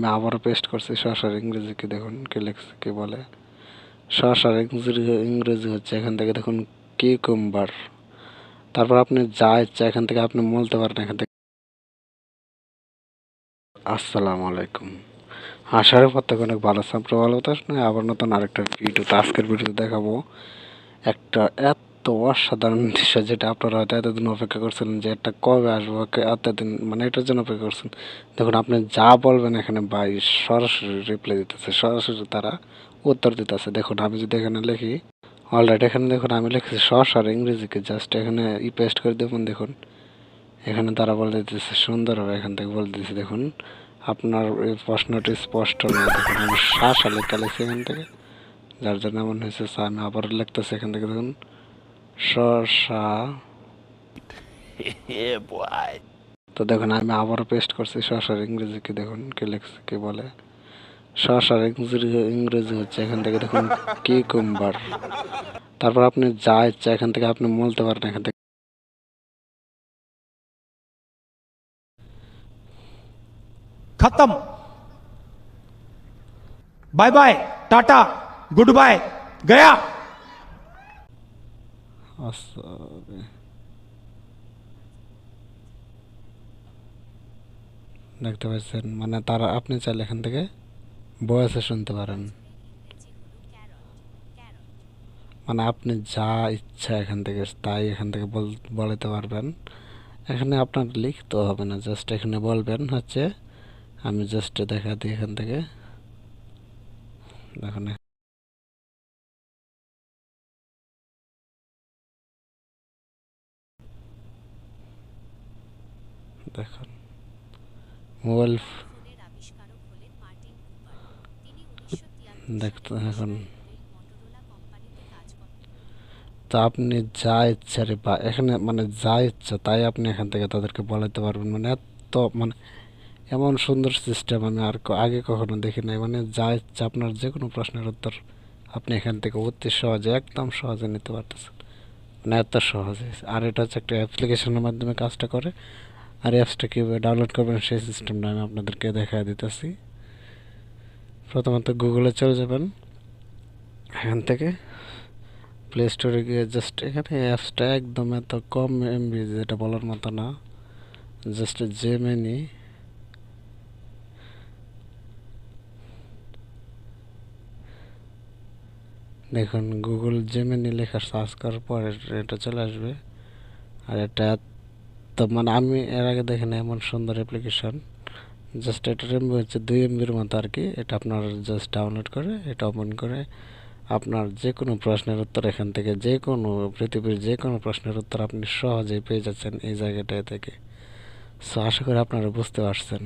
আমি আবারও পেস্ট করছি শসার ইংরেজি কি দেখুন কি লেখছে কি বলে। শসার ইংরেজি হচ্ছে এখান থেকে দেখুন কিউকাম্বার। তারপর আপনি যা ইচ্ছা এখান থেকে আপনি বলতে পারেন এখান থেকে। আসসালামু আলাইকুম। আশার প্রত্যেক অনেক ভালো আছে, আপনার ভালো তো নয়। আবার নতুন আরেকটা ভিডিও, আজকের ভিডিওতে দেখাবো একটা এত অসাধারণ দৃশ্য যেটা আপনারা হয়তো এতদিন অপেক্ষা করছিলেন যে একটা কবে আসবো, এতদিন মানে এটার জন্য অপেক্ষা করছেন। দেখুন আপনি যা বলবেন এখানে ভাই সরাসরি রিপ্লাই দিতেছে, সরাসরি তারা উত্তর দিতেছে। দেখুন আমি যদি এখানে লিখি অলরেডি, এখানে দেখুন আমি লিখছি আর ইংরেজিকে জাস্ট এখানে পেস্ট করে দেখুন। দেখুন এখানে তারা বলে দিতেছে সুন্দরভাবে, এখান থেকে বলে দিতেছে দেখুন আপনার এই প্রশ্নটি স্পষ্ট নয়। দেখুন আমি লেখা লিখছি এখান থেকে, যার জন্য এমন হয়েছে। আমি আবার লিখতেছি এখান থেকে দেখুন শসা। তো দেখুন আমি আবারও পেস্ট করছি শসার ইংরেজি কি দেখুন কি লিখছে কি বলে। শসার ইংরেজি হচ্ছে এখান থেকে দেখুন কিউকাম্বার। তারপর আপনি যা ইচ্ছা এখান থেকে আপনি বলতে পারেন এখান থেকে। खत्म। बाय बाय, टाटा, गुड बाय, गया। দেখতে পাচ্ছেন মানে তারা আপনি চাইলে এখান থেকে ভয়েসে শুনতে পারেন, মানে আপনি যা ইচ্ছা এখান থেকে তাই এখান থেকে বলতে পারবেন। এখানে আপনার লিখতে হবে না, জাস্ট এখানে বলবেন হচ্ছে। আমি জাস্ট দেখা দিই এখান থেকে দেখুন। দেখুন মোবাইল দেখতে এখন। তো আপনি যা ইচ্ছা রে বা এখানে মানে যা ইচ্ছা তাই আপনি এখান থেকে তাদেরকে বলাতে পারবেন। মানে এত মানে এমন সুন্দর সিস্টেম আমি আর আগে কখনো দেখি নাই। মানে যা ইচ্ছা আপনার যে কোনো প্রশ্নের উত্তর আপনি এখান থেকে অতি সহজে একদম সহজে নিতে পারতেছেন, মানে এত সহজে। আর এটা হচ্ছে একটা অ্যাপ্লিকেশনের মাধ্যমে কাজটা করে। আর অ্যাপসটা কীভাবে ডাউনলোড করবেন সেই সিস্টেমটা আমি আপনাদেরকে দেখা দিতেছি। প্রথমত গুগলে চলে যাবেন, এখান থেকে প্লে স্টোরে গিয়ে জাস্ট এখানে অ্যাপসটা একদম এত কম এমবি যেটা বলার মতো না, জাস্ট জেমিনি। দেখুন গুগল জেমিনি লেখা সার্চ করার পর এটা চলে আসবে। আর এটা তো মানে আমি এর আগে দেখি না এমন সুন্দর অ্যাপ্লিকেশন। জাস্ট এটার এমবি হচ্ছে 2 MBর মতো আর কি। এটা আপনার জাস্ট ডাউনলোড করে এটা ওপেন করে আপনার যে কোনো প্রশ্নের উত্তর এখান থেকে, যে কোনো পৃথিবীর যে কোনো প্রশ্নের উত্তর আপনি সহজেই পেয়ে যাচ্ছেন এই জায়গাটায় থেকে। সো আশা করি আপনারা বুঝতে পারছেন।